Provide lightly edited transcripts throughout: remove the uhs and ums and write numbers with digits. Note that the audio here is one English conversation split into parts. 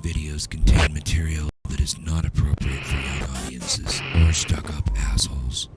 videos contain material that is not appropriate for young audiences or stuck up assholes.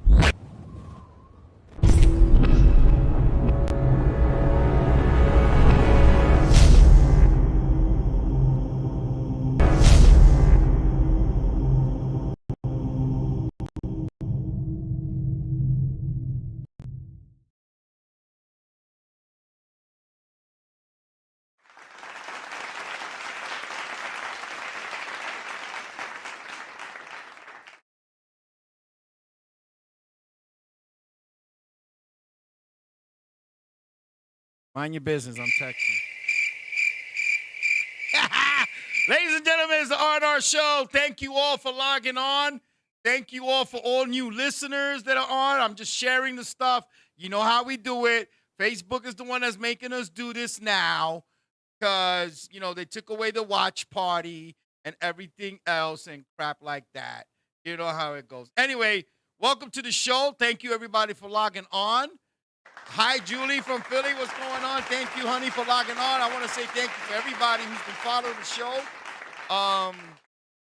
Mind your business, I'm texting. Ladies and gentlemen, it's the R&R Show. Thank you all for logging on. Thank you all for all new listeners that are on. I'm just sharing the stuff. You know how we do it. Facebook is the one that's making us do this now because, they took away the watch party and everything else and crap like that. You know how it goes. Anyway, welcome to the show. Thank you, everybody, for logging on. Hi, Julie from Philly. What's going on? Thank you, honey, for logging on. I want to say thank you for everybody who's been following the show.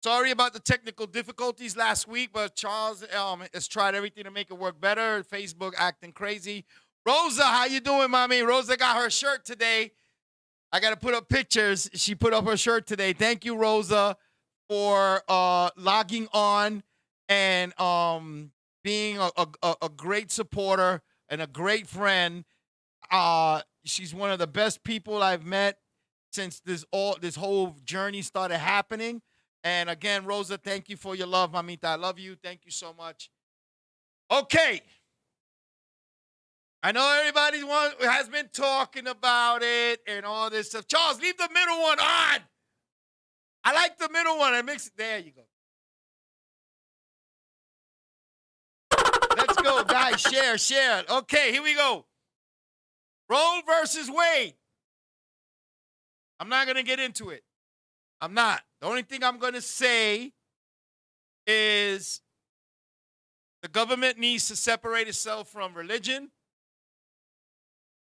Sorry about the technical difficulties last week, but Charles has tried everything to make it work better. Facebook acting crazy. Rosa, how you doing, mommy? Rosa got her shirt today. I got to put up pictures. She put up her shirt today. Thank you, Rosa, for logging on and being a great supporter and a great friend. She's one of the best people I've met since this whole journey started happening. And again, Rosa, thank you for your love, mamita. I love you. Thank you so much. Okay. I know everybody has been talking about it and all this stuff. Charles, leave the middle one on. I like the middle one. I mix it. There you go. Let's go, guys. Share. Okay, here we go. Roe versus Wade. I'm not going to get into it. I'm not. The only thing I'm going to say is the government needs to separate itself from religion.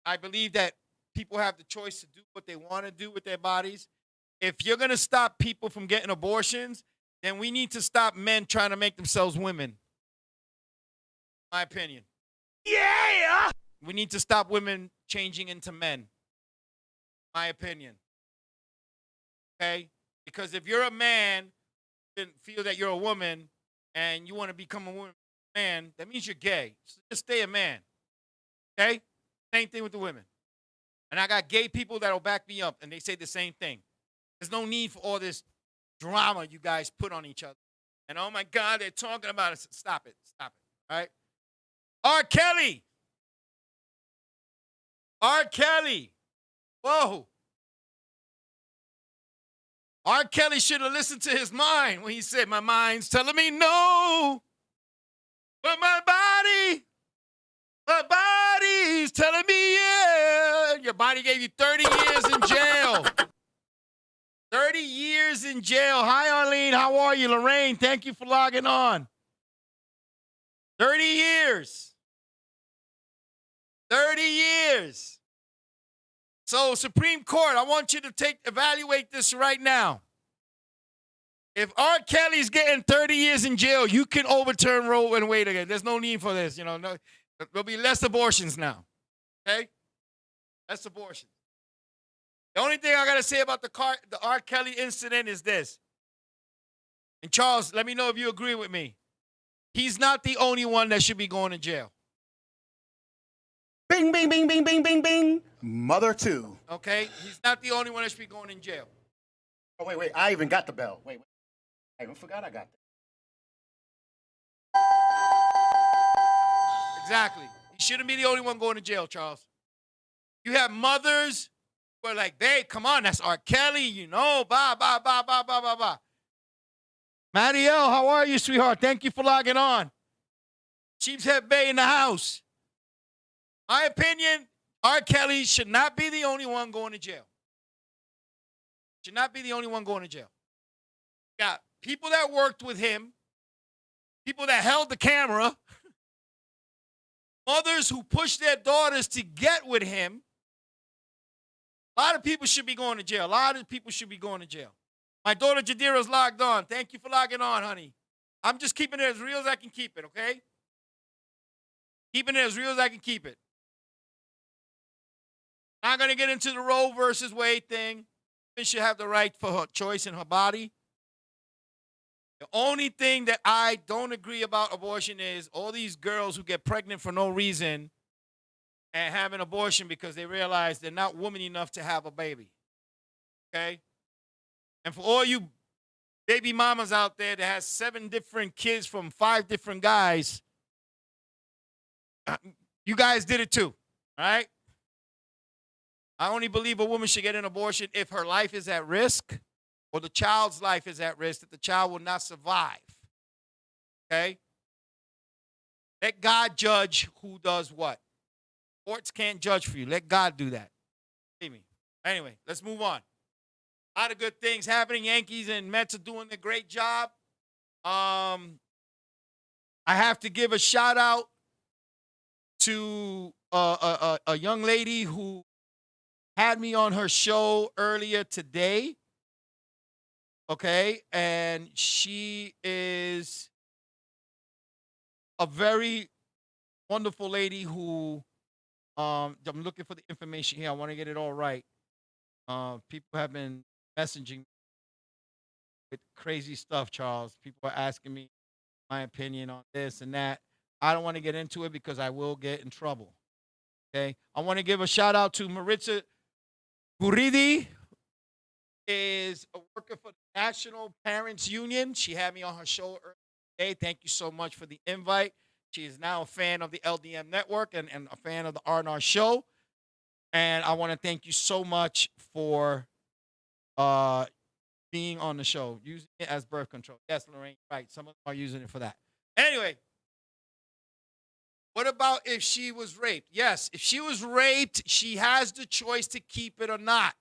I believe that people have the choice to do what they want to do with their bodies. If you're going to stop people from getting abortions, then we need to stop men trying to make themselves women. My opinion. Yeah! We need to stop women changing into men. My opinion. Okay? Because if you're a man and feel that you're a woman and you want to become a woman, man, that means you're gay. So just stay a man. Okay? Same thing with the women. And I got gay people that'll back me up and they say the same thing. There's no need for all this drama you guys put on each other. And oh my God, they're talking about it. Stop it. All right? R. Kelly. Whoa. R. Kelly should have listened to his mind when he said, my mind's telling me no, but my body's telling me yeah. Your body gave you 30 years in jail. 30 years in jail. Hi, Arlene. How are you? Lorraine, thank you for logging on. 30 years. 30 years. So, Supreme Court, I want you to evaluate this right now. If R. Kelly's getting 30 years in jail, you can overturn Roe and Wade again. There's no need for this. No, there'll be less abortions now. Okay? Less abortions. The only thing I got to say about the R. Kelly incident is this. And Charles, let me know if you agree with me. He's not the only one that should be going to jail. Bing, bing, bing, bing, bing, bing, bing. Mother two. Okay? He's not the only one that should be going in jail. Oh, wait. I even got the bell. Wait. I even forgot I got that. Exactly. He shouldn't be the only one going to jail, Charles. You have mothers who are like, babe, come on, that's R. Kelly, blah. Marielle, how are you, sweetheart? Thank you for logging on. Sheepshead Bay in the house. My opinion, R. Kelly should not be the only one going to jail. Should not be the only one going to jail. Got people that worked with him, people that held the camera, mothers who pushed their daughters to get with him. A lot of people should be going to jail. My daughter Jadira's logged on. Thank you for logging on, honey. I'm just keeping it as real as I can keep it, okay? Keeping it as real as I can keep it. Not going to get into the Roe versus Wade thing. Women should have the right for her choice in her body. The only thing that I don't agree about abortion is all these girls who get pregnant for no reason and have an abortion because they realize they're not woman enough to have a baby. Okay? And for all you baby mamas out there that has 7 different kids from 5 different guys, you guys did it too, all right? I only believe a woman should get an abortion if her life is at risk or the child's life is at risk, that the child will not survive, okay? Let God judge who does what. Courts can't judge for you. Let God do that. See me. Anyway, let's move on. A lot of good things happening. Yankees and Mets are doing a great job. I have to give a shout out to a young lady who had me on her show earlier today. Okay, and she is a very wonderful lady who I'm looking for the information here. I want to get it all right. People have been messaging with crazy stuff, Charles. People are asking me my opinion on this and that. I don't want to get into it because I will get in trouble. Okay. I want to give a shout out to Maritza Guridi, is a worker for the National Parents Union. She had me on her show earlier today. Thank you so much for the invite. She is now a fan of the LDM network and a fan of the R&R show. And I want to thank you so much for being on the show, using it as birth control. Yes, Lorraine, right. Some of them are using it for that. Anyway, what about if she was raped? Yes, if she was raped, she has the choice to keep it or not.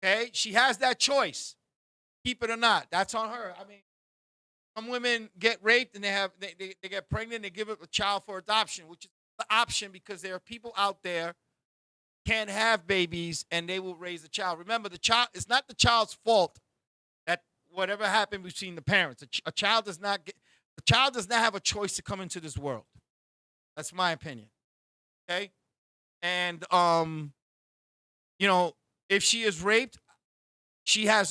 Okay? She has that choice, keep it or not. That's on her. I mean, some women get raped and they get pregnant, they give up a child for adoption, which is the option because there are people out there can't have babies and they will raise the child. Remember, the child, it's not the child's fault that whatever happened between the parents. A child does not have a choice to come into this world. That's my opinion. Okay? And you know, if she is raped,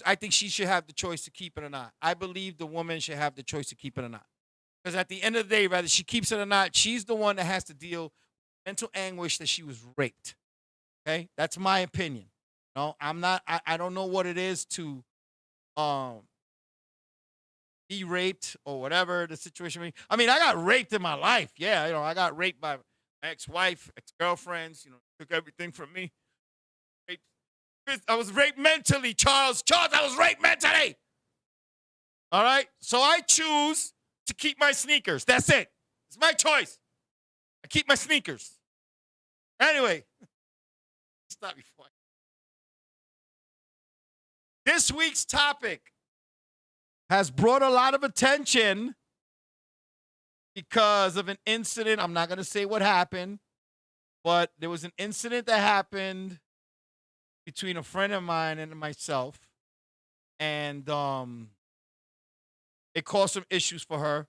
I think she should have the choice to keep it or not. I believe the woman should have the choice to keep it or not. Because at the end of the day, whether she keeps it or not, she's the one that has to deal with mental anguish that she was raped. Okay? That's my opinion. No, I'm not, I don't know what it is to be raped or whatever the situation may be. I mean, I got raped in my life. Yeah, you know, I got raped by my ex-wife, ex-girlfriends, you know, took everything from me. I was raped mentally, Charles. Charles, I was raped mentally. All right? So I choose to keep my sneakers. That's it. It's my choice. I keep my sneakers. Anyway, stop before. This week's topic has brought a lot of attention because of an incident. I'm not going to say what happened, but there was an incident that happened between a friend of mine and myself, and it caused some issues for her,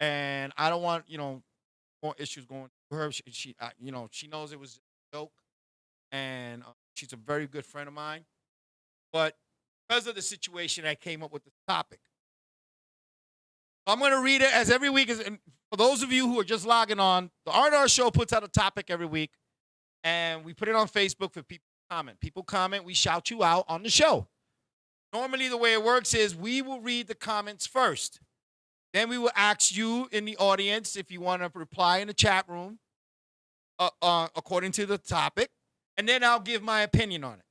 and I don't want, you know, more issues going for her. She you know, she knows it was a joke, and she's a very good friend of mine, but because of the situation, I came up with the topic. I'm going to read it as every week. And for those of you who are just logging on, the R&R show puts out a topic every week, and we put it on Facebook for people to comment. People comment, we shout you out on the show. Normally, the way it works is we will read the comments first. Then we will ask you in the audience if you want to reply in the chat room according to the topic, and then I'll give my opinion on it.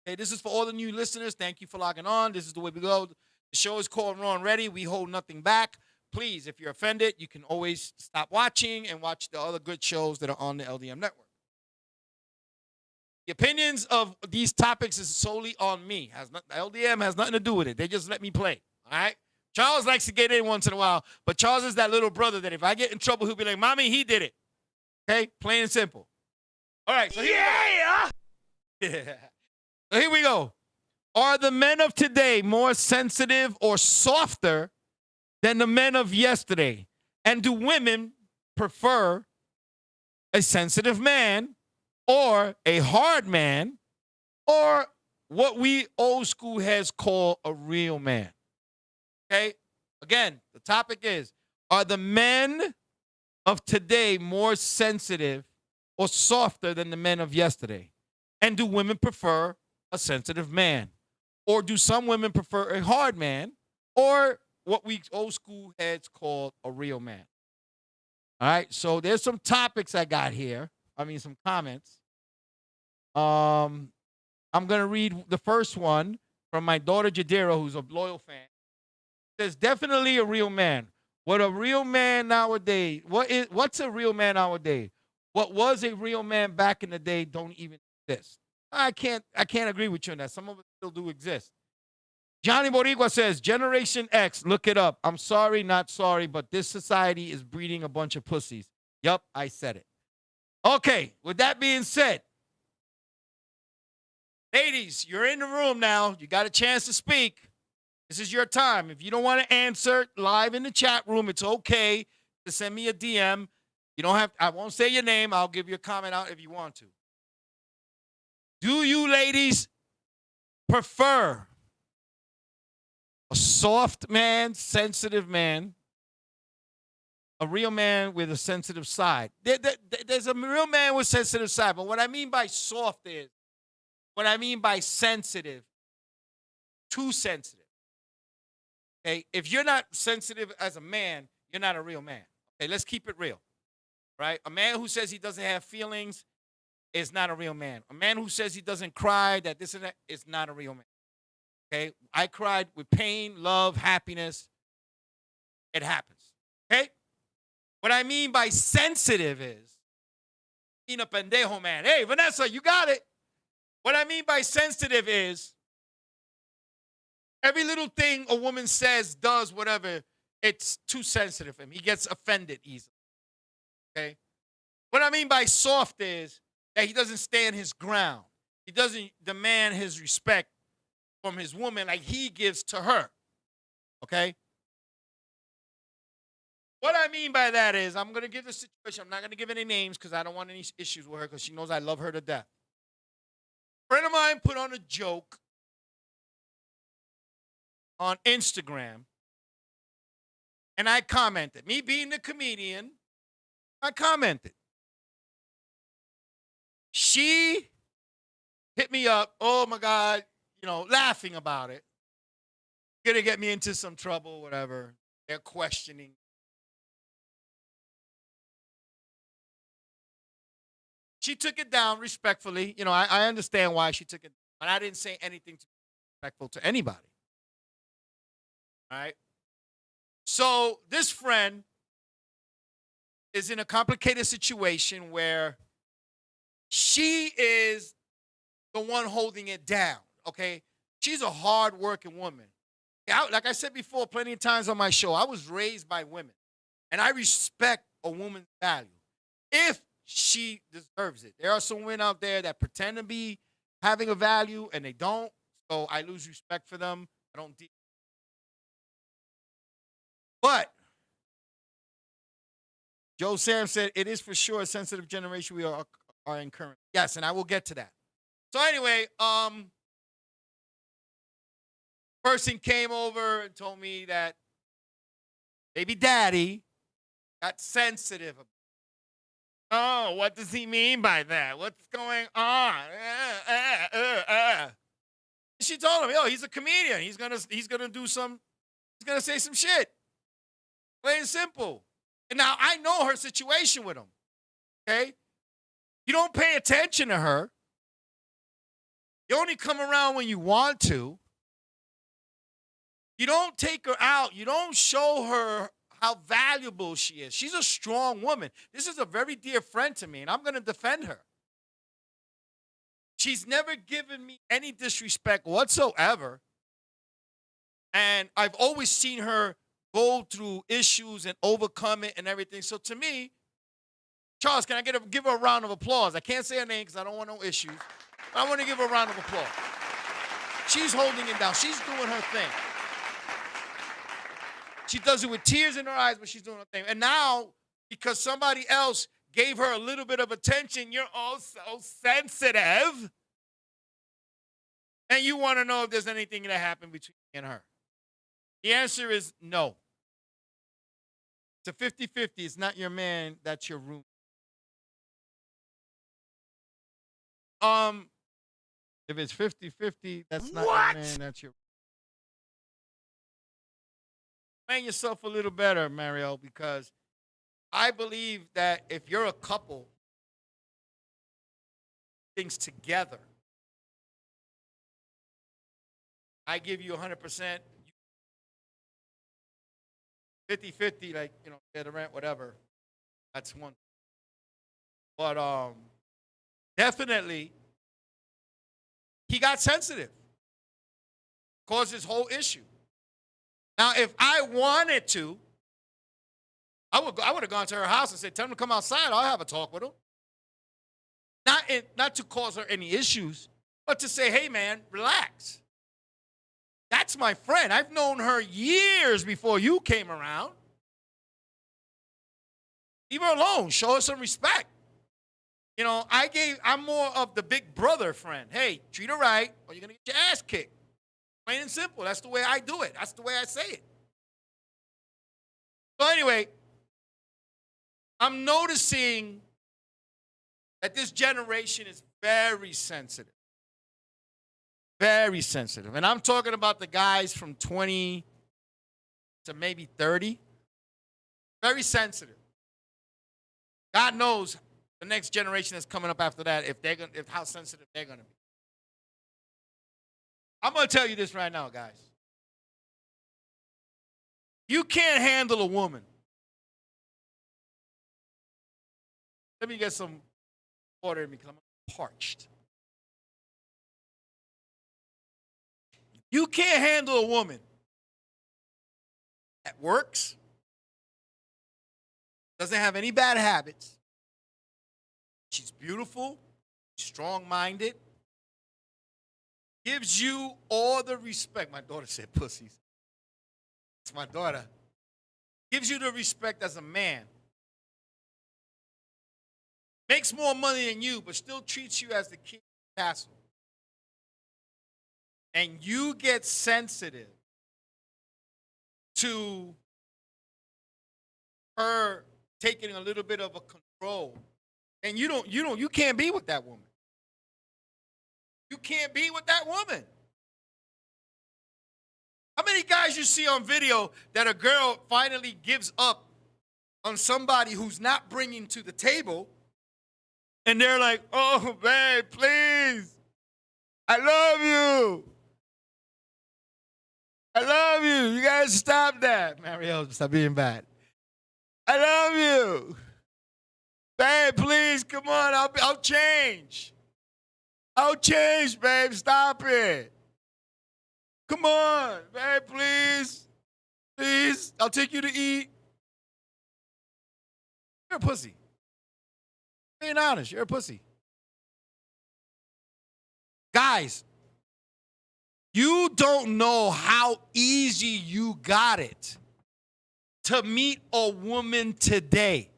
Okay, this is for all the new listeners. Thank you for logging on. This is the way we go. The show is called Raw and Ready. We hold nothing back. Please, if you're offended, you can always stop watching and watch the other good shows that are on the LDM network. The opinions of these topics is solely on me. LDM has nothing to do with it. They just let me play. All right? Charles likes to get in once in a while, but Charles is that little brother that if I get in trouble, he'll be like, Mommy, he did it. Okay? Plain and simple. All right. So here we go. So here we go. Are the men of today more sensitive or softer than the men of yesterday? And do women prefer a sensitive man or a hard man or what we old school heads call a real man? Okay? Again, the topic is, are the men of today more sensitive or softer than the men of yesterday? And do women prefer a sensitive man? Or do some women prefer a hard man or what we old school heads call a real man? All right, so there's some topics I got here. Some comments. I'm going to read the first one from my daughter Jadira, who's a loyal fan. It says, definitely a real man. What a real man nowadays? What's a real man nowadays? What was a real man back in the day don't even exist. I can't agree with you on that. Some of them still do exist. Johnny Boricua says, Generation X, look it up. I'm sorry, not sorry, but this society is breeding a bunch of pussies. Yup, I said it. Okay, with that being said, ladies, you're in the room now. You got a chance to speak. This is your time. If you don't want to answer live in the chat room, it's okay to send me a DM. You don't have, I won't say your name. I'll give you a comment out if you want to. Do you ladies prefer a soft man, sensitive man, a real man with a sensitive side? There's a real man with sensitive side, but what I mean by soft is, what I mean by sensitive, too sensitive. Okay, if you're not sensitive as a man, you're not a real man. Okay, let's keep it real, right? A man who says he doesn't have feelings is not a real man. A man who says he doesn't cry, that this and that, is not a real man. Okay, I cried with pain, love, happiness. It happens. Okay, what I mean by sensitive is, being a pendejo man. Hey, Vanessa, you got it. What I mean by sensitive is, every little thing a woman says, does, whatever, it's too sensitive for him. He gets offended easily. Okay? What I mean by soft is that he doesn't stand his ground. He doesn't demand his respect from his woman like he gives to her. Okay? What I mean by that is, I'm going to give the situation, I'm not going to give any names because I don't want any issues with her because she knows I love her to death. A friend of mine put on a joke on Instagram, and I commented. Me being the comedian, I commented. She hit me up, oh my God, laughing about it. Gonna get me into some trouble, whatever. They're questioning. She took it down respectfully. I understand why she took it, but I didn't say anything respectful to anybody. All right. So this friend is in a complicated situation where she is the one holding it down. Okay. She's a hard-working woman. Like I said before, plenty of times on my show, I was raised by women, and I respect a woman's value if she deserves it. There are some women out there that pretend to be having a value, and they don't. So I lose respect for them. I don't deal. But Joe Sam said, it is for sure a sensitive generation we are in current. Yes, and I will get to that. So anyway, person came over and told me that baby daddy got sensitive. Oh, what does he mean by that? What's going on? She told him, he's a comedian. He's gonna say some shit. Plain and simple. And now I know her situation with him. Okay? You don't pay attention to her. You only come around when you want to. You don't take her out. You don't show her how valuable she is. She's a strong woman. This is a very dear friend to me, and I'm going to defend her. She's never given me any disrespect whatsoever. And I've always seen her go through issues and overcome it and everything. So to me, Charles, can I give her a round of applause? I can't say her name because I don't want no issues. But I want to give her a round of applause. She's holding him down. She's doing her thing. She does it with tears in her eyes, but she's doing her thing. And now, because somebody else gave her a little bit of attention, you're all so sensitive. And you want to know if there's anything that happened between me and her. The answer is no. It's a 50-50. It's not your man, that's your room. If it's 50-50, that's not your man, that's your. Plan yourself a little better, Mario, because I believe that if you're a couple, things together, I give you 100%, 50-50, like, pay the rent, whatever. That's one. But definitely, he got sensitive. Caused this whole issue. Now, if I wanted to, I would have gone to her house and said, tell him to come outside. I'll have a talk with him. Not to cause her any issues, but to say, hey, man, relax. That's my friend. I've known her years before you came around. Leave her alone. Show her some respect. I'm more of the big brother friend. Hey, treat her right, or you're going to get your ass kicked. Plain and simple. That's the way I do it. That's the way I say it. So anyway, I'm noticing that this generation is very sensitive. Very sensitive. And I'm talking about the guys from 20 to maybe 30. Very sensitive. God knows the next generation that's coming up after that, if how sensitive they're going to be. I'm going to tell you this right now, guys. You can't handle a woman. Let me get some water in me because I'm parched. You can't handle a woman that works, doesn't have any bad habits. She's beautiful, strong-minded, gives you all the respect. My daughter said pussies. It's my daughter. Gives you the respect as a man. Makes more money than you, but still treats you as the king of the castle. And you get sensitive to her taking a little bit of a control. And you can't be with that woman. You can't be with that woman. How many guys you see on video that a girl finally gives up on somebody who's not bringing to the table, and they're like, oh, babe, please, I love you. I love you. You guys stop that. Mario, stop being bad. I love you. Babe, please, come on, I'll change. I'll change, babe. Stop it. Come on, babe, please. Please, I'll take you to eat. You're a pussy. Being honest, you're a pussy. Guys, you don't know how easy you got it to meet a woman today.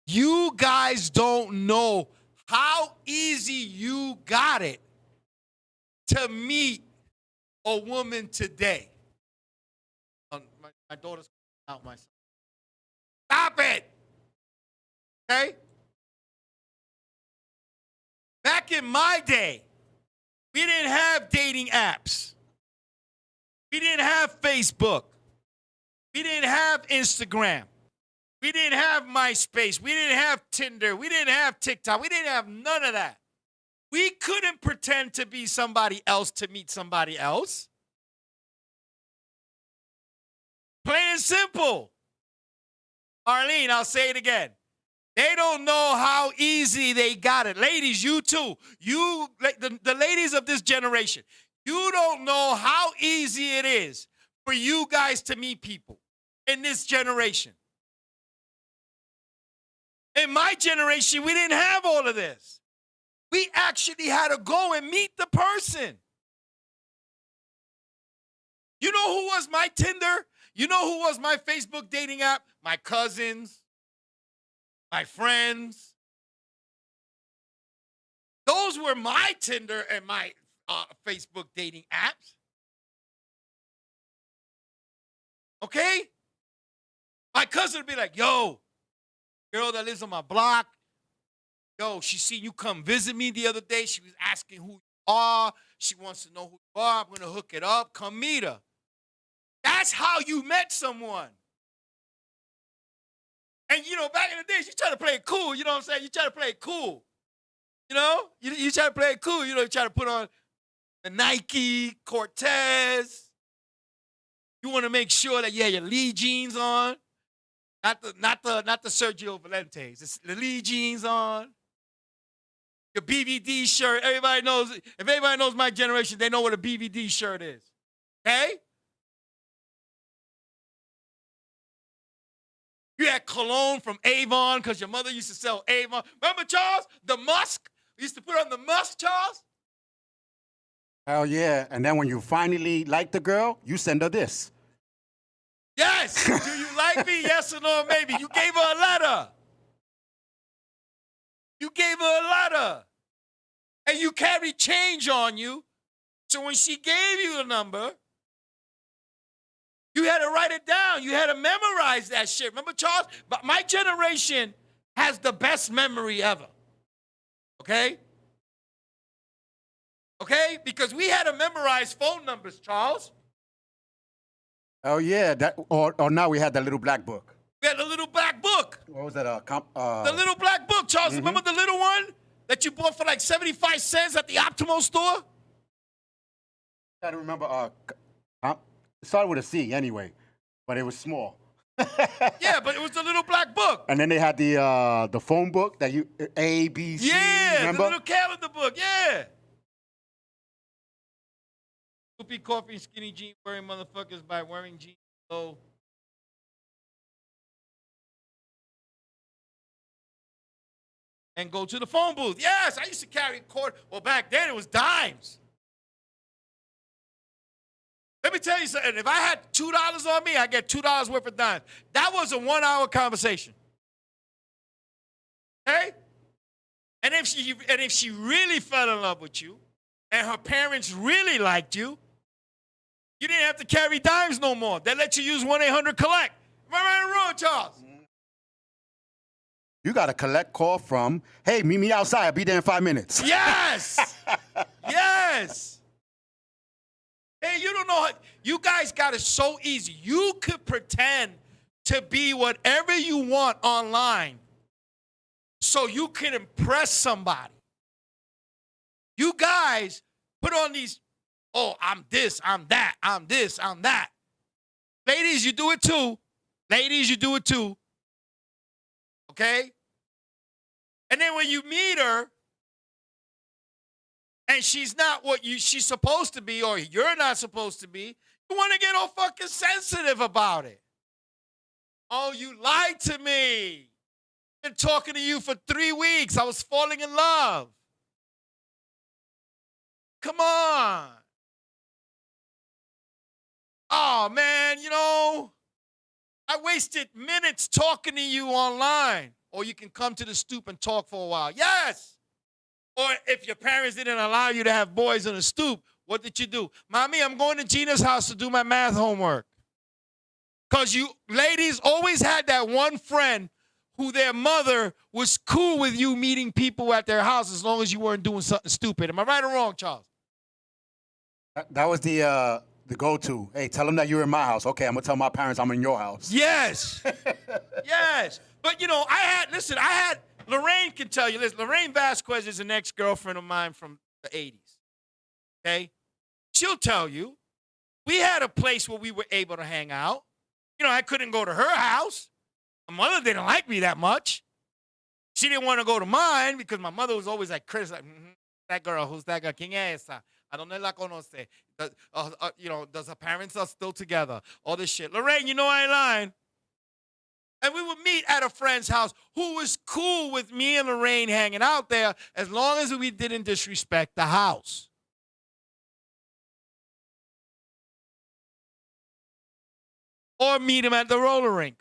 You guys don't know how easy you got it to meet a woman today. My daughter's out myself. Stop it. Okay? Back in my day, we didn't have dating apps. We didn't have Facebook. We didn't have Instagram. We didn't have MySpace. We didn't have Tinder. We didn't have TikTok. We didn't have none of that. We couldn't pretend to be somebody else to meet somebody else. Plain and simple. Arlene, I'll say it again. They don't know how easy they got it. Ladies, you too. You, the ladies of this generation, you don't know how easy it is for you guys to meet people in this generation. In my generation, we didn't have all of this. We actually had to go and meet the person. You know who was my Tinder? You know who was my Facebook dating app? My cousins, my friends. Those were my Tinder and my Facebook dating apps. Okay? My cousin would be like, yo, girl that lives on my block, yo, she seen you come visit me the other day. She was asking who you are. She wants to know who you are. I'm going to hook it up. Come meet her. That's how you met someone. And, you know, back in the days, you try to play it cool. You know what I'm saying? You try to play it cool. You know? You try to play it cool. You know, you try to put on the Nike, Cortez. You want to make sure that you have your Lee jeans on. Not the Sergio Valentes. It's the Lee jeans on. Your BVD shirt. Everybody knows, if everybody knows my generation, they know what a BVD shirt is. Okay? You had cologne from Avon because your mother used to sell Avon. Remember, Charles? The Musk? We used to put on the Musk, Charles? Hell yeah. And then when you finally like the girl, you send her this. Yes. Do you like me? Yes or no, maybe. You gave her a letter. You gave her a letter. And you carried change on you. So when she gave you the number, you had to write it down. You had to memorize that shit. Remember, Charles? But my generation has the best memory ever. Okay? Okay? Because we had to memorize phone numbers, Charles. Oh yeah, or now we had that little black book. We had the little black book. What was that? The little black book, Charles. Remember the little one that you bought for like 75 cents at the Optimal store? I don't remember. It started with a C anyway, but it was small. Yeah, but it was the little black book. And then they had the phone book that you A, B, C. Yeah, remember? the little calendar book. Yeah. Scoopy coffee and skinny jean wearing motherfuckers by wearing jeans low. And go to the phone booth. Yes, I used to carry a cord. Well, back then it was dimes. Let me tell you something. If I had $2 on me, I get $2 worth of dimes. That was a 1-hour conversation. Okay? And if she really fell in love with you, and her parents really liked you, you didn't have to carry dimes no more. They let you use 1-800-COLLECT. Am I right or wrong, Charles? You got a collect call from, hey, meet me outside. I'll be there in 5 minutes. Yes! Yes! Hey, you don't know how, you guys got it so easy. You could pretend to be whatever you want online so you can impress somebody. You guys put on these, oh, I'm this, I'm that, I'm this, I'm that. Ladies, you do it too. Ladies, you do it too. Okay? And then when you meet her, and she's not what she's supposed to be, or you're not supposed to be, you want to get all fucking sensitive about it. Oh, you lied to me. I've been talking to you for 3 weeks. I was falling in love. Come on. Oh, man, you know, I wasted minutes talking to you online. Or you can come to the stoop and talk for a while. Yes. Or if your parents didn't allow you to have boys on the stoop, what did you do? Mommy, I'm going to Gina's house to do my math homework. Because you ladies always had that one friend who their mother was cool with you meeting people at their house as long as you weren't doing something stupid. Am I right or wrong, Charles? That was the go-to. Hey, tell them that you're in my house. Okay, I'm going to tell my parents I'm in your house. Yes. Yes. But, you know, Lorraine can tell you this. Lorraine Vasquez is an ex-girlfriend of mine from the 80s. Okay? She'll tell you, we had a place where we were able to hang out. You know, I couldn't go to her house. My mother didn't like me that much. She didn't want to go to mine because my mother was always like criticizing, that girl, who's that girl? ¿Quién es esa? ¿A dónde la conoce? You know, does her parents are still together? All this shit. Lorraine, you know I ain't lying. And we would meet at a friend's house who was cool with me and Lorraine hanging out there as long as we didn't disrespect the house. or meet him at the roller rink.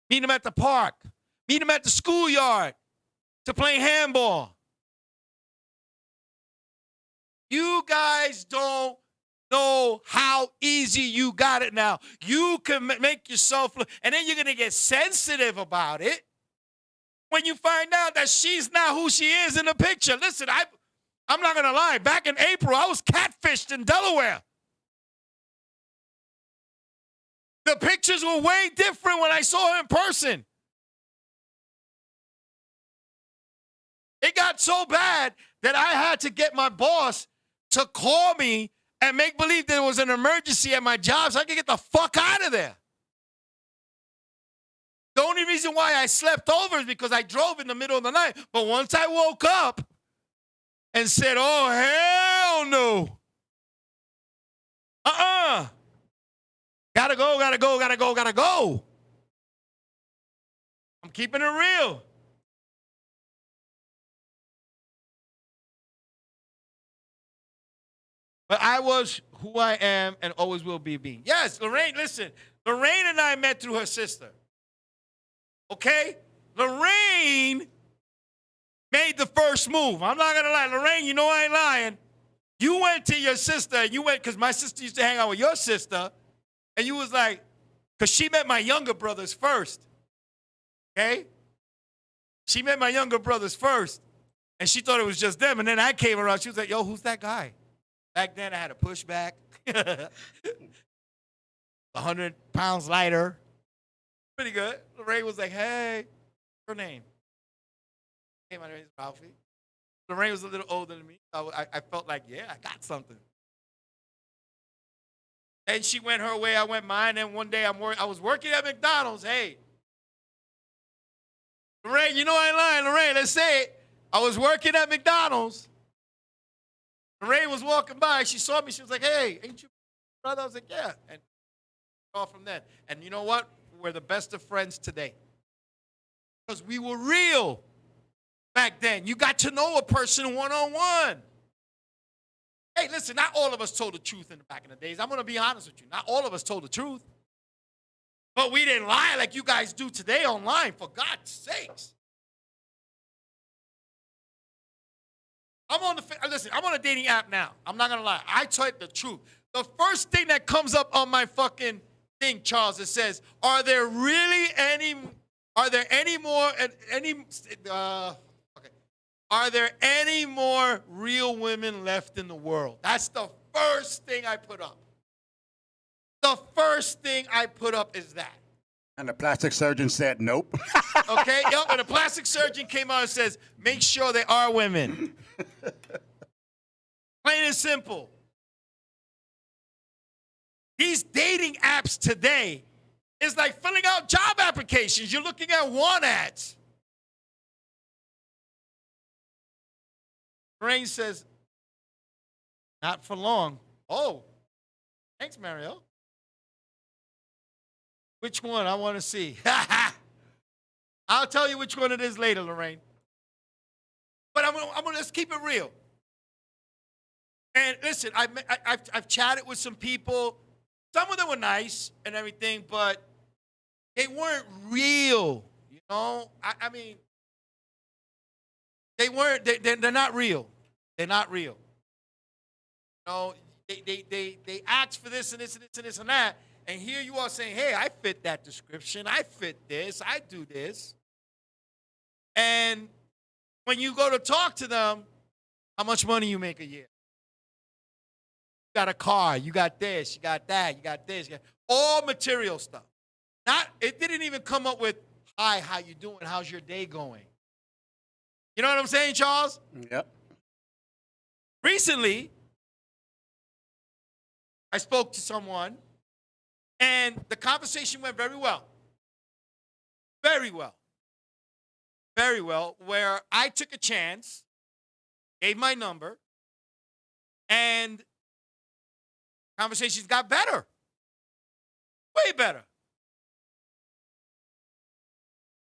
Meet him at the park. Meet him at the schoolyard to play handball. You guys don't know how easy you got it now. You can make yourself look, and then you're going to get sensitive about it when you find out that she's not who she is in the picture. Listen, I'm not going to lie. Back in April, I was catfished in Delaware. The pictures were way different when I saw her in person. It got so bad that I had to get my boss to call me and make believe there was an emergency at my job so I could get the fuck out of there. The only reason why I slept over is because I drove in the middle of the night. But once I woke up and said, oh, hell no. Gotta go, gotta go, gotta go, gotta go. I'm keeping it real. But I was who I am and always will be being. Yes, Lorraine, listen. Lorraine and I met through her sister. Okay? Lorraine made the first move. I'm not going to lie. Lorraine, you know I ain't lying. You went to your sister. You went because my sister used to hang out with your sister. And you was like, because she met my younger brothers first. Okay? She met my younger brothers first. And she thought it was just them. And then I came around. She was like, yo, who's that guy? Back then, I had a pushback, 100 pounds lighter. Pretty good. Lorraine was like, hey, her name. Hey, my name is Ralphie. Lorraine was a little older than me. I felt like, yeah, I got something. And she went her way, I went mine. And one day I was working at McDonald's. Hey, Lorraine, you know I ain't lying. Lorraine, let's say it. I was working at McDonald's. Lorraine was walking by. She saw me. She was like, hey, ain't you brother? I was like, yeah. And all from then. And you know what? We're the best of friends today. Because we were real back then. You got to know a person one-on-one. Hey, listen, not all of us told the truth back in the days. I'm going to be honest with you. Not all of us told the truth. But we didn't lie like you guys do today online, for God's sakes. I'm on a dating app now. I'm not going to lie. I tell you the truth. The first thing that comes up on my fucking thing, Charles, it says, are there any more real women left in the world? That's the first thing I put up. The first thing I put up is that. And the plastic surgeon said nope. Okay, yep, and the plastic surgeon came out and says, make sure they are women. Plain and simple. These dating apps today is like filling out job applications. You're looking at want ads. Lorraine says, not for long. Oh, thanks, Mario. Which one? I want to see. I'll tell you which one it is later, Lorraine. But let's keep it real. And listen, I've chatted with some people. Some of them were nice and everything, but they weren't real. You know, I mean, they weren't. They're not real. They're not real. You know, they asked for this and this and this and this and that. And here you are saying, hey, I fit that description. I fit this. I do this. And when you go to talk to them, how much money you make a year? You got a car. You got this. You got that. You got this. All material stuff. It didn't even come up with, hi, how you doing? How's your day going? You know what I'm saying, Charles? Yep. Recently, I spoke to someone. And the conversation went very well. Very well. Very well, where I took a chance, gave my number, and conversations got better. Way better.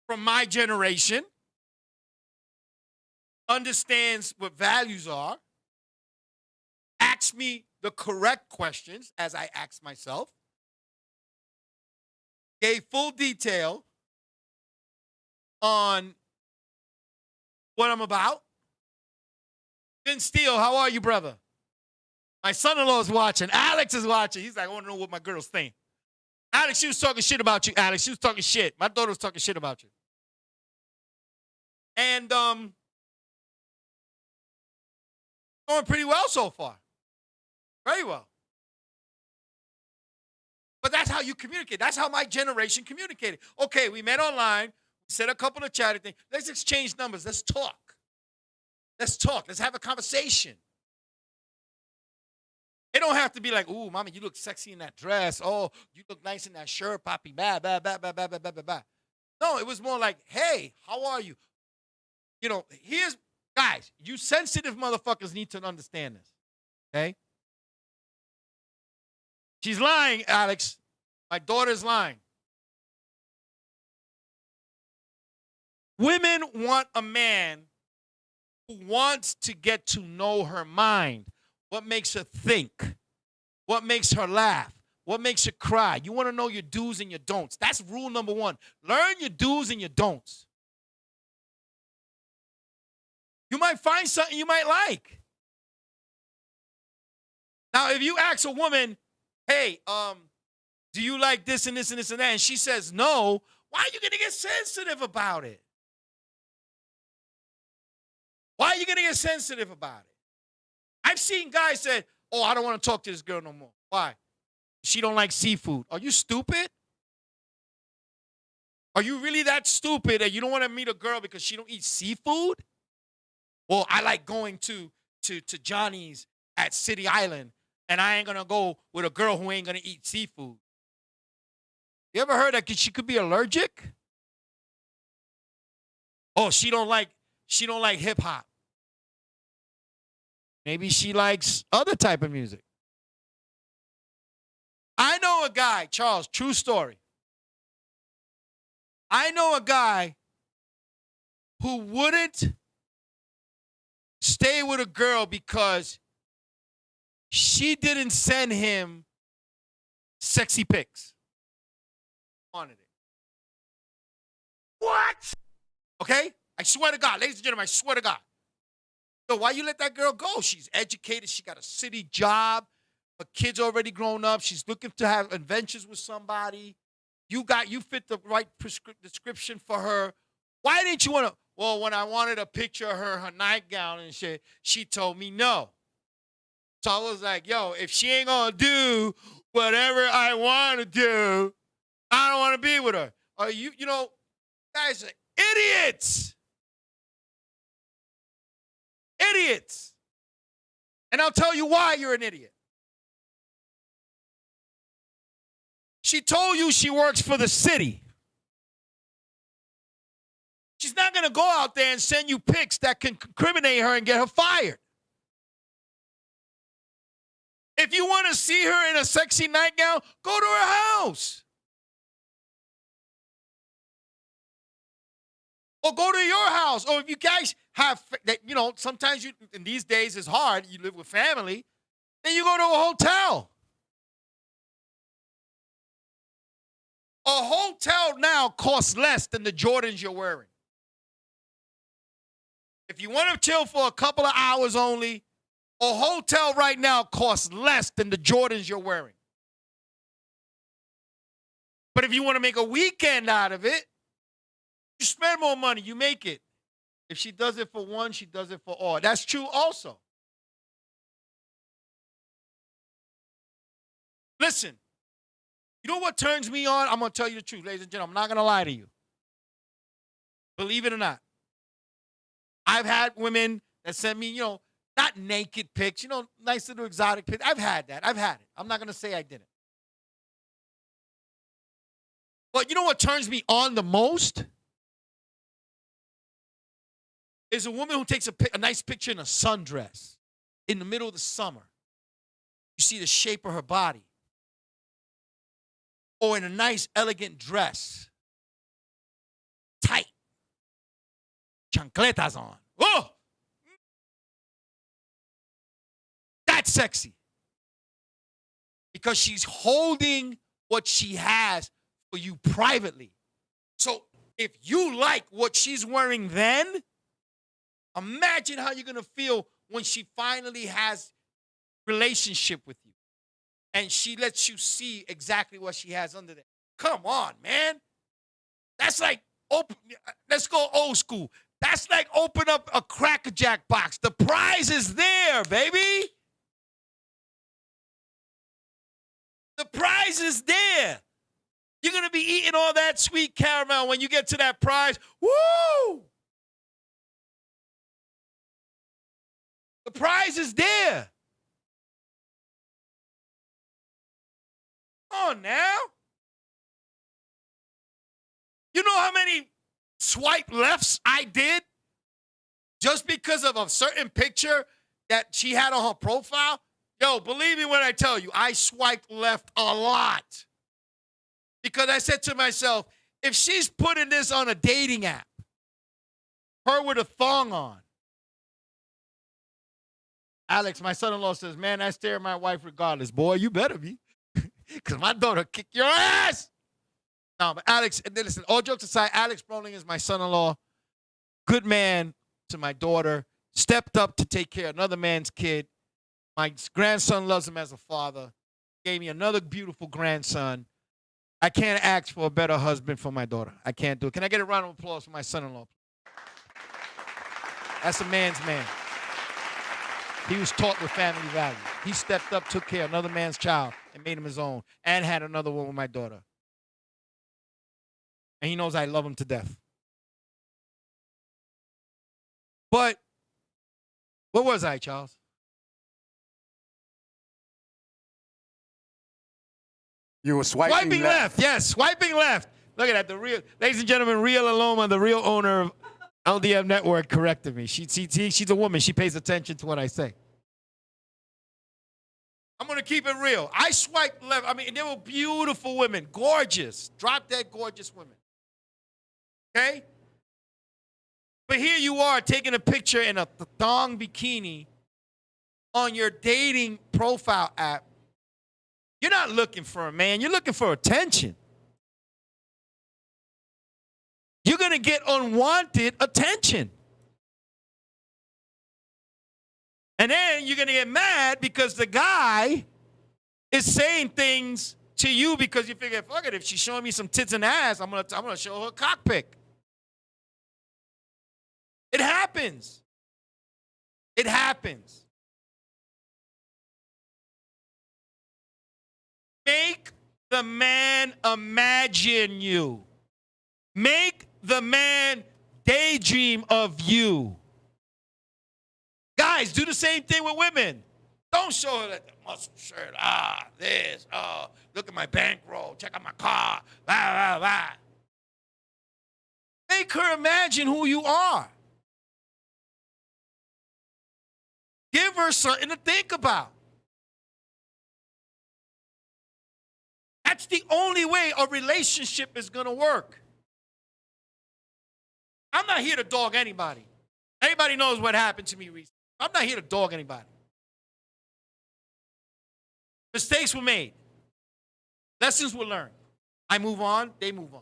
From my generation, understands what values are, asks me the correct questions as I ask myself. gave full detail on what I'm about. Vince Steele, how are you, brother? My son-in-law is watching. Alex is watching. He's like, I want to know what my girl's saying. Alex, she was talking shit about you, Alex. She was talking shit. My daughter was talking shit about you. And going pretty well so far. Very well. But that's how you communicate. That's how my generation communicated. Okay, we met online. We said a couple of chatting things. Let's exchange numbers. Let's talk. Let's talk. Let's have a conversation. It don't have to be like, ooh, mama, you look sexy in that dress. Oh, you look nice in that shirt, Poppy. Bah, bah, bah, bah, bah, bah, bah, bah, bah. No, it was more like, hey, how are you? You know, guys, you sensitive motherfuckers need to understand this, okay? She's lying, Alex. My daughter's lying. Women want a man who wants to get to know her mind. What makes her think? What makes her laugh? What makes her cry? You want to know your do's and your don'ts. That's rule number one. Learn your do's and your don'ts. You might find something you might like. Now, if you ask a woman, hey, do you like this and this and this and that? And she says no, why are you going to get sensitive about it? Why are you going to get sensitive about it? I've seen guys say, oh, I don't want to talk to this girl no more. Why? She don't like seafood. Are you stupid? Are you really that stupid that you don't want to meet a girl because she don't eat seafood? Well, I like going to Johnny's at City Island, and I ain't going to go with a girl who ain't going to eat seafood. You ever heard that she could be allergic? Oh, she don't like hip hop. Maybe she likes other type of music. I know a guy, Charles, true story. I know a guy who wouldn't stay with a girl because she didn't send him sexy pics. Wanted it. What? Okay? I swear to God, ladies and gentlemen, I swear to God. So why you let that girl go? She's educated. She got a city job. Her kid's already grown up. She's looking to have adventures with somebody. You fit the right description for her. Why didn't you want to? Well, when I wanted a picture of her nightgown and shit, she told me no. So I was like, yo, if she ain't going to do whatever I want to do, I don't want to be with her. Or you guys are idiots. Idiots. And I'll tell you why you're an idiot. She told you she works for the city. She's not going to go out there and send you pics that can incriminate her and get her fired. If you want to see her in a sexy nightgown, go to her house. Or go to your house. Or if you guys have, sometimes in these days it's hard. You live with family. Then you go to a hotel. A hotel now costs less than the Jordans you're wearing. If you want to chill for a couple of hours only, a hotel right now costs less than the Jordans you're wearing. But if you want to make a weekend out of it, you spend more money, you make it. If she does it for one, she does it for all. That's true also. Listen, you know what turns me on? I'm going to tell you the truth, ladies and gentlemen. I'm not going to lie to you. Believe it or not. I've had women that send me, not naked pics, nice little exotic pics. I've had that. I've had it. I'm not going to say I didn't. But you know what turns me on the most? Is a woman who takes a nice picture in a sundress in the middle of the summer. You see the shape of her body. Or in a nice, elegant dress. Tight. Chancletas on. Oh! That's sexy. Because she's holding what she has for you privately. So if you like what she's wearing then, imagine how you're going to feel when she finally has relationship with you and she lets you see exactly what she has under there. Come on, man. That's like, let's go old school. That's like open up a Cracker Jack box. The prize is there, baby. The prize is there. You're going to be eating all that sweet caramel when you get to that prize. Woo! The prize is there. Come on now. You know how many swipe lefts I did just because of a certain picture that she had on her profile? Yo, believe me when I tell you, I swiped left a lot. Because I said to myself, if she's putting this on a dating app, her with a thong on. Alex, my son-in-law says, man, I stare at my wife regardless. Boy, you better be. Because my daughter kick your ass. No, but Alex, and then listen, all jokes aside, Alex Browning is my son-in-law. Good man to my daughter. Stepped up to take care of another man's kid. My grandson loves him as a father. Gave me another beautiful grandson. I can't ask for a better husband for my daughter. I can't do it. Can I get a round of applause for my son-in-law? That's a man's man. He was taught with family values. He stepped up, took care of another man's child, and made him his own, and had another one with my daughter. And he knows I love him to death. But, where was I, Charles? You were swiping left. Yes, swiping left. Look at that. The real, ladies and gentlemen, Real Aloma, the real owner of LDM Network, corrected me. She's a woman. She pays attention to what I say. I'm going to keep it real. I swiped left. I mean, they were beautiful women, gorgeous, drop-dead gorgeous women. Okay? But here you are taking a picture in a thong bikini on your dating profile app. You're not looking for a man. You're looking for attention. You're going to get unwanted attention. And then you're going to get mad because the guy is saying things to you because you figure, fuck it, if she's showing me some tits and ass, I'm gonna show her a cockpick. It happens. It happens. Make the man imagine you. Make the man daydream of you. Guys, do the same thing with women. Don't show her that muscle shirt. This. Look at my bankroll. Check out my car. Blah, blah, blah. Make her imagine who you are. Give her something to think about. That's the only way a relationship is going to work. I'm not here to dog anybody. Everybody knows what happened to me recently. I'm not here to dog anybody. Mistakes were made. Lessons were learned. I move on, they move on.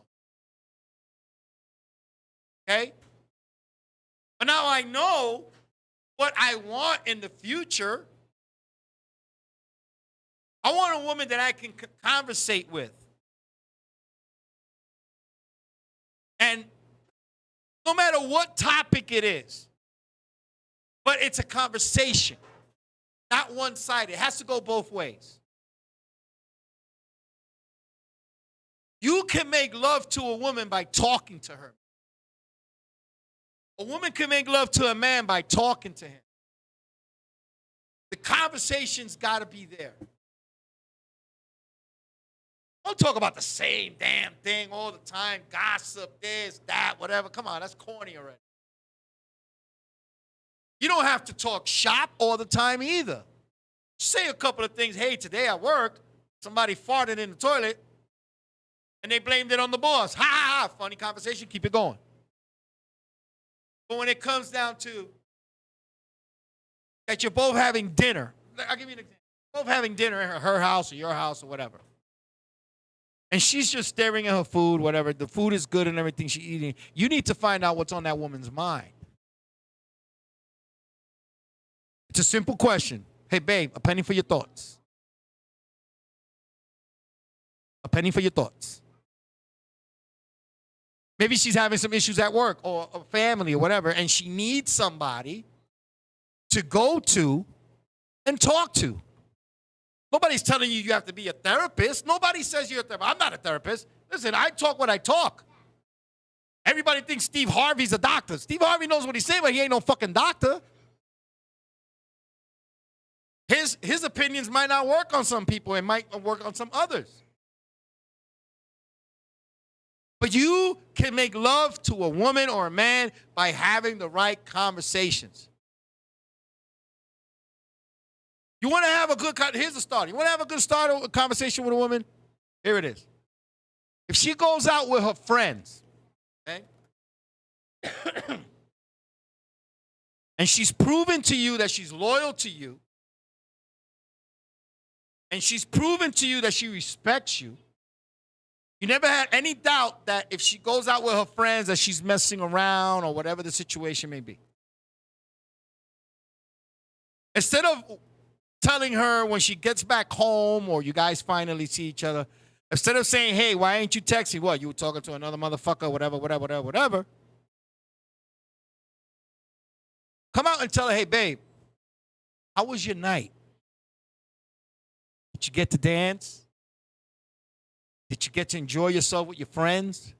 Okay? But now I know what I want in the future. I want a woman that I can conversate with. And no matter what topic it is, but it's a conversation, not one-sided. It has to go both ways. You can make love to a woman by talking to her. A woman can make love to a man by talking to him. The conversation's got to be there. Don't talk about the same damn thing all the time. Gossip, this, that, whatever. Come on, that's corny already. You don't have to talk shop all the time either. Say a couple of things. Hey, today at work, somebody farted in the toilet, and they blamed it on the boss. Ha, ha, ha. Funny conversation. Keep it going. But when it comes down to that you're both having dinner, I'll give you an example. Both having dinner at her house or your house or whatever. and she's just staring at her food, whatever. The food is good and everything she's eating. You need to find out what's on that woman's mind. It's a simple question. Hey, babe, a penny for your thoughts. A penny for your thoughts. Maybe she's having some issues at work or a family or whatever, and she needs somebody to go to and talk to. Nobody's telling you have to be a therapist. Nobody says you're a therapist. I'm not a therapist. Listen, I talk what I talk. Everybody thinks Steve Harvey's a doctor. Steve Harvey knows what he's saying, but he ain't no fucking doctor. His opinions might not work on some people. It might work on some others. But you can make love to a woman or a man by having the right conversations. You want to have a good, here's the start. You want to have a good conversation with a woman? Here it is. If she goes out with her friends, okay, and she's proven to you that she's loyal to you, and she's proven to you that she respects you, you never had any doubt that if she goes out with her friends that she's messing around or whatever the situation may be. Instead of telling her when she gets back home or you guys finally see each other, instead of saying, hey, why ain't you texting? What, you were talking to another motherfucker, whatever. Come out and tell her, hey, babe, how was your night? Did you get to dance? Did you get to enjoy yourself with your friends?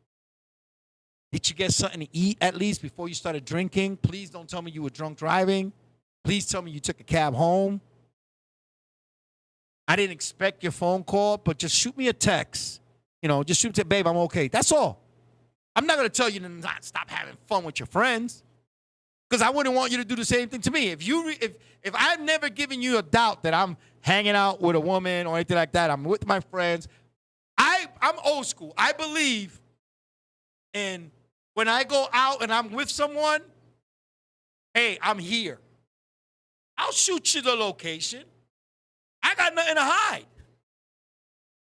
Did you get something to eat at least before you started drinking? Please don't tell me you were drunk driving. Please tell me you took a cab home. I didn't expect your phone call, but just shoot me a text. You know, just shoot me, babe, I'm okay. That's all. I'm not going to tell you to not stop having fun with your friends because I wouldn't want you to do the same thing to me. If I've never given you a doubt that I'm hanging out with a woman or anything like that, I'm with my friends, I'm old school. I believe in when I go out and I'm with someone, hey, I'm here. I'll shoot you the location. I got nothing to hide.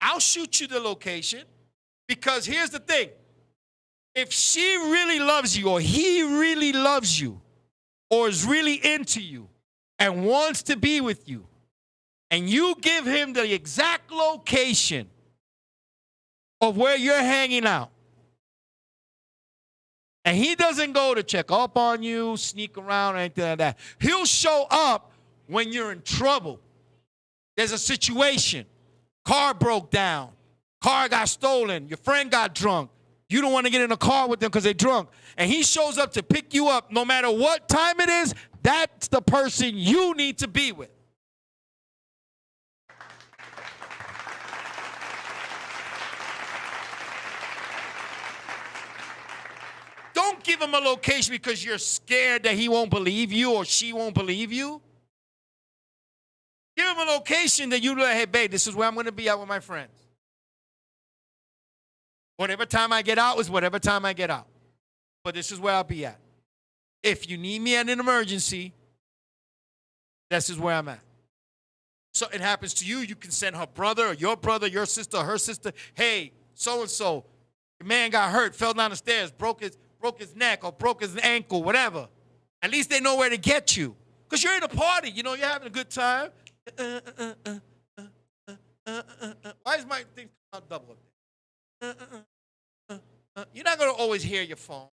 I'll shoot you the location because here's the thing. If she really loves you or he really loves you or is really into you and wants to be with you and you give him the exact location of where you're hanging out and he doesn't go to check up on you, sneak around or anything like that, he'll show up when you're in trouble. There's a situation. Car broke down. Car got stolen. Your friend got drunk. You don't want to get in a car with them because they're drunk. And he shows up to pick you up no matter what time it is. That's the person you need to be with. Don't give him a location because you're scared that he won't believe you or she won't believe you. Give him a location that you like, hey, babe, this is where I'm going to be out with my friends. Whatever time I get out is whatever time I get out. But this is where I'll be at. If you need me at an emergency, this is where I'm at. So it happens to you, you can send her brother, your sister, her sister, hey, so-and-so, your man got hurt, fell down the stairs, broke his neck or broke his ankle, whatever. At least they know where to get you. Because you're at a party, you know, you're having a good time. Why is my thing out double up there? You're not going to always hear your phone.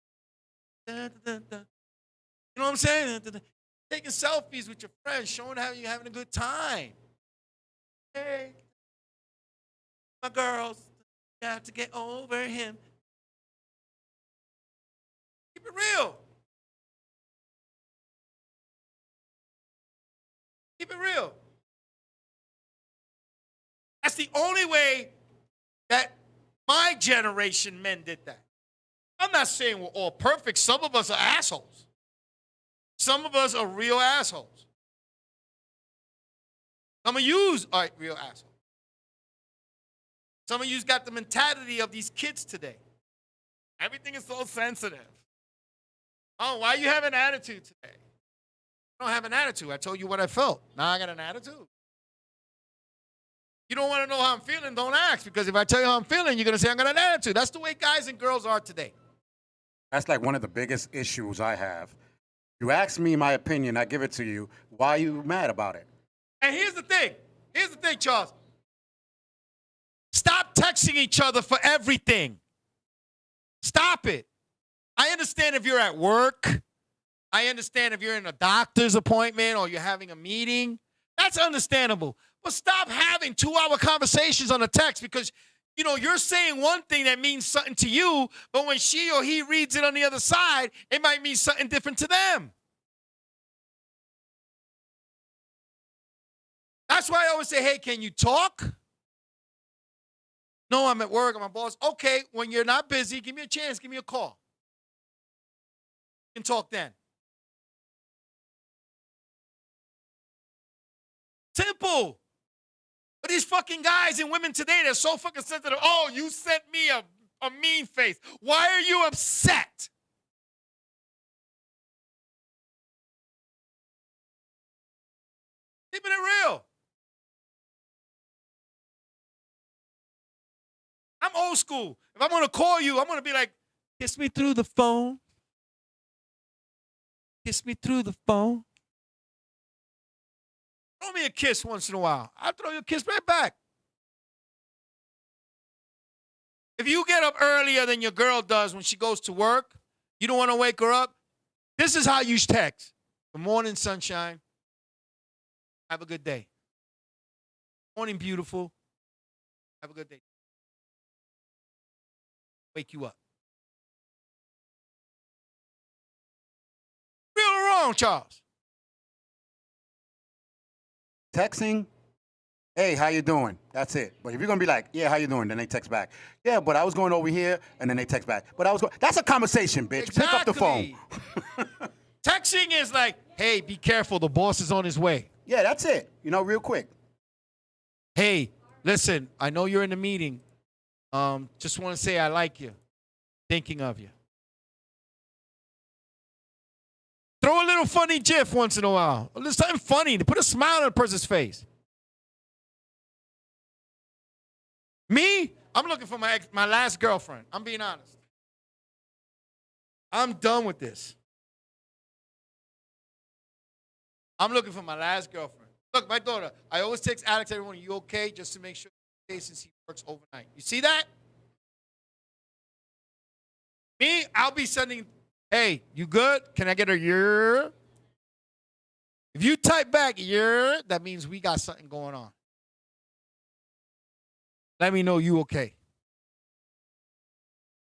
You know what I'm saying? Taking selfies with your friends, showing how you're having a good time. Hey, my girls, you have to get over him. Keep it real. Keep it real. That's the only way that my generation men did that. I'm not saying we're all perfect. Some of us are assholes. Some of us are real assholes. Some of you are real assholes. Some of you got the mentality of these kids today. Everything is so sensitive. Oh, why you have an attitude today? I don't have an attitude. I told you what I felt. Now I got an attitude. You don't want to know how I'm feeling, don't ask. Because if I tell you how I'm feeling, you're going to say I'm got an attitude. That's the way guys and girls are today. That's like one of the biggest issues I have. You ask me my opinion, I give it to you. Why are you mad about it? And here's the thing. Here's the thing, Charles. Stop texting each other for everything. Stop it. I understand if you're at work. I understand if you're in a doctor's appointment or you're having a meeting. That's understandable. But stop having 2-hour conversations on a text because, you're saying one thing that means something to you, but when she or he reads it on the other side, it might mean something different to them. That's why I always say, hey, can you talk? No, I'm at work. I'm a boss. Okay, when you're not busy, give me a chance. Give me a call. We can talk then. Simple. But these fucking guys and women today, they're so fucking sensitive. Oh, you sent me a mean face. Why are you upset? Keeping it real. I'm old school. If I'm going to call you, I'm going to be like, kiss me through the phone. Kiss me through the phone. Throw me a kiss once in a while. I'll throw you a kiss right back. If you get up earlier than your girl does when she goes to work, you don't want to wake her up, this is how you text. Good morning, sunshine. Have a good day. Morning, beautiful. Have a good day. Wake you up. Real or wrong, Charles? Texting, hey, how you doing? That's it. But if you're going to be like, yeah, how you doing? Then they text back. Yeah, but I was going over here, and then they text back. But I was going. That's a conversation, bitch. Exactly. Pick up the phone. Texting is like, hey, be careful. The boss is on his way. Yeah, that's it. Real quick. Hey, listen, I know you're in the meeting. Just want to say I like you. Thinking of you. Throw a little funny gif once in a while. A little something funny to put a smile on a person's face. Me, I'm looking for my last girlfriend. I'm being honest. I'm done with this. I'm looking for my last girlfriend. Look, my daughter, I always text Alex every morning, you okay? Just to make sure since he works overnight. You see that? Me, I'll be sending, hey, you good? Can I get a yeah? If you type back yeah, that means we got something going on. Let me know you okay.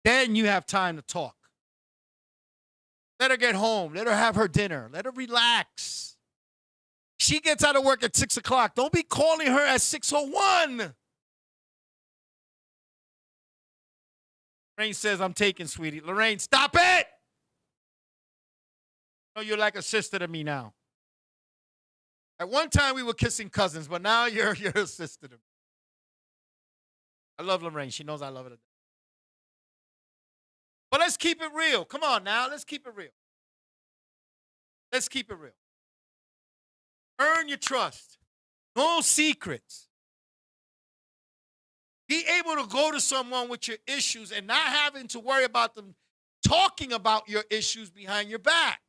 Then you have time to talk. Let her get home. Let her have her dinner. Let her relax. She gets out of work at 6 o'clock. Don't be calling her at 6:01. Lorraine says, I'm taking, sweetie. Lorraine, stop it! No, you're like a sister to me now. At one time, we were kissing cousins, but now you're a sister to me. I love Lorraine. She knows I love her. But let's keep it real. Come on now. Let's keep it real. Let's keep it real. Earn your trust. No secrets. Be able to go to someone with your issues and not having to worry about them talking about your issues behind your back.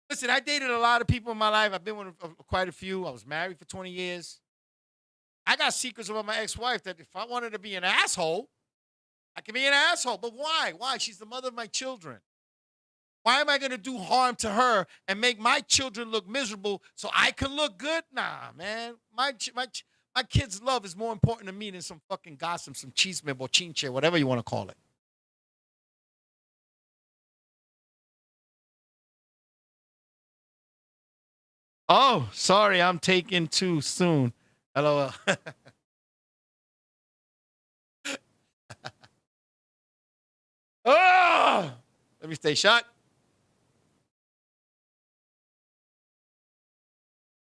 Listen, I dated a lot of people in my life. I've been with quite a few. I was married for 20 years. I got secrets about my ex-wife that if I wanted to be an asshole, I can be an asshole. But why? Why? She's the mother of my children. Why am I going to do harm to her and make my children look miserable so I can look good? Nah, man. My kids' love is more important to me than some fucking gossip, some chisme, bochinche, whatever you want to call it. Oh, sorry, I'm taking too soon. LOL. Oh! Let me stay shut.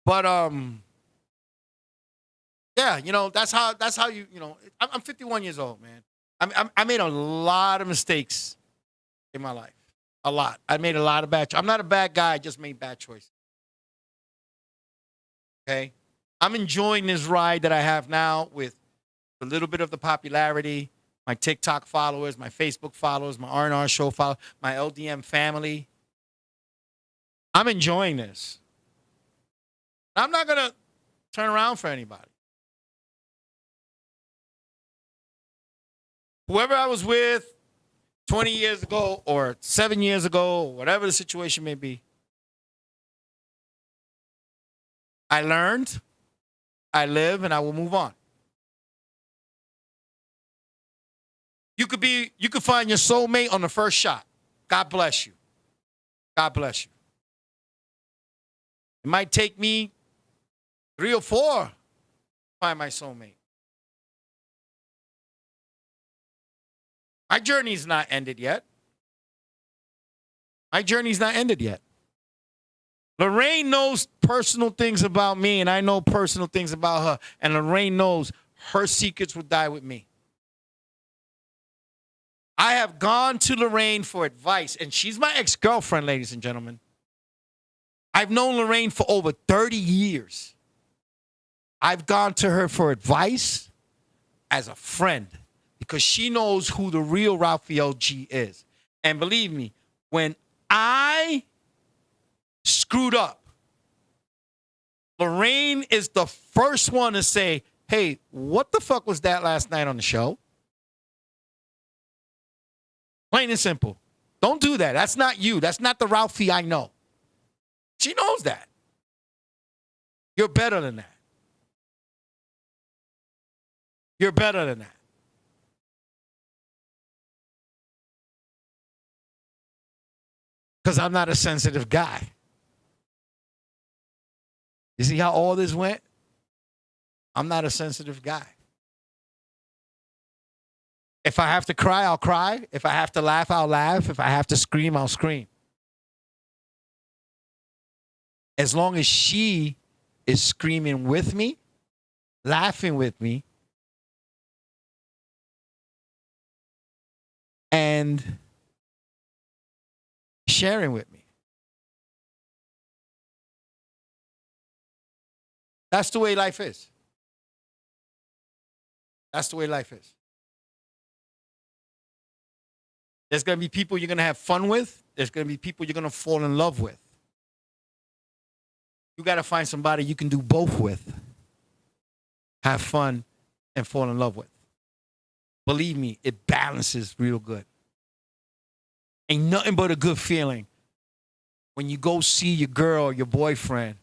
But yeah, that's how you I'm 51 years old, man. I made a lot of mistakes in my life, a lot. I made a lot of bad. I'm not a bad guy. I just made bad choices. Okay? I'm enjoying this ride that I have now with a little bit of the popularity, my TikTok followers, my Facebook followers, my R&R show followers, my LDM family. I'm enjoying this. I'm not going to turn around for anybody. Whoever I was with 20 years ago or 7 years ago, or whatever the situation may be, I learned, I live, and I will move on. You could find your soulmate on the first shot. God bless you. God bless you. It might take me 3 or 4 to find my soulmate. My journey's not ended yet. My journey's not ended yet. Lorraine knows personal things about me, and I know personal things about her. And Lorraine knows her secrets will die with me. I have gone to Lorraine for advice, and she's my ex-girlfriend, ladies and gentlemen. I've known Lorraine for over 30 years. I've gone to her for advice as a friend because she knows who the real Raphael G is. And believe me, when I screwed up, Lorraine is the first one to say, hey, what the fuck was that last night on the show? Plain and simple. Don't do that. That's not you. That's not the Ralphie I know. She knows that. You're better than that. You're better than that. Because I'm not a sensitive guy. You see how all this went? I'm not a sensitive guy. If I have to cry, I'll cry. If I have to laugh, I'll laugh. If I have to scream, I'll scream. As long as she is screaming with me, laughing with me, and sharing with me. That's the way life is. That's the way life is. There's going to be people you're going to have fun with. There's going to be people you're going to fall in love with. You got to find somebody you can do both with. Have fun and fall in love with. Believe me, it balances real good. Ain't nothing but a good feeling when you go see your girl or your boyfriend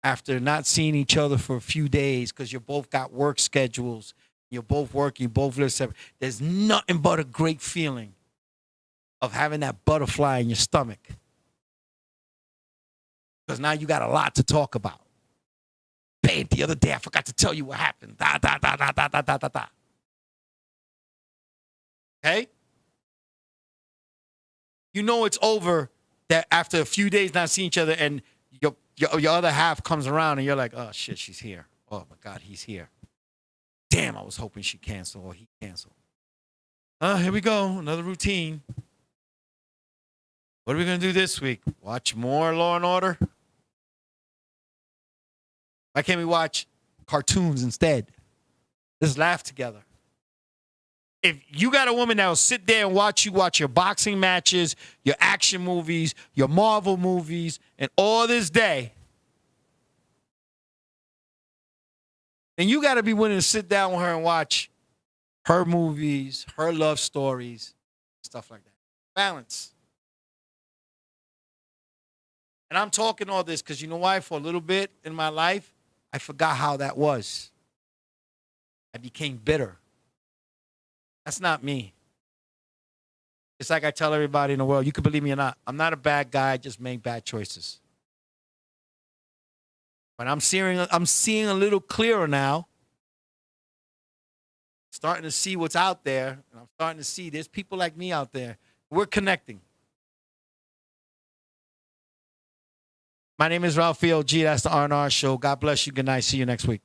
after not seeing each other for a few days because you both got work schedules, you're both working, you both live separate. There's nothing but a great feeling of having that butterfly in your stomach. Because now you got a lot to talk about. Babe, the other day I forgot to tell you what happened. Da, da, da, da, da, da, da, da, da. Okay? You know it's over that after a few days not seeing each other and your other half comes around and you're like, oh, shit, she's here. Oh, my God, he's here. Damn, I was hoping she'd cancel or he canceled. Here we go, another routine. What are we going to do this week? Watch more Law and Order? Why can't we watch cartoons instead? Just laugh together. If you got a woman that will sit there and watch your boxing matches, your action movies, your Marvel movies, and all this day, then you got to be willing to sit down with her and watch her movies, her love stories, stuff like that. Balance. And I'm talking all this because you know why? For a little bit in my life, I forgot how that was. I became bitter. That's not me. It's like I tell everybody in the world, you can believe me or not, I'm not a bad guy, I just make bad choices. But I'm seeing a little clearer now. Starting to see what's out there, and I'm starting to see there's people like me out there. We're connecting. My name is Raphael G. That's the R&R Show. God bless you. Good night. See you next week.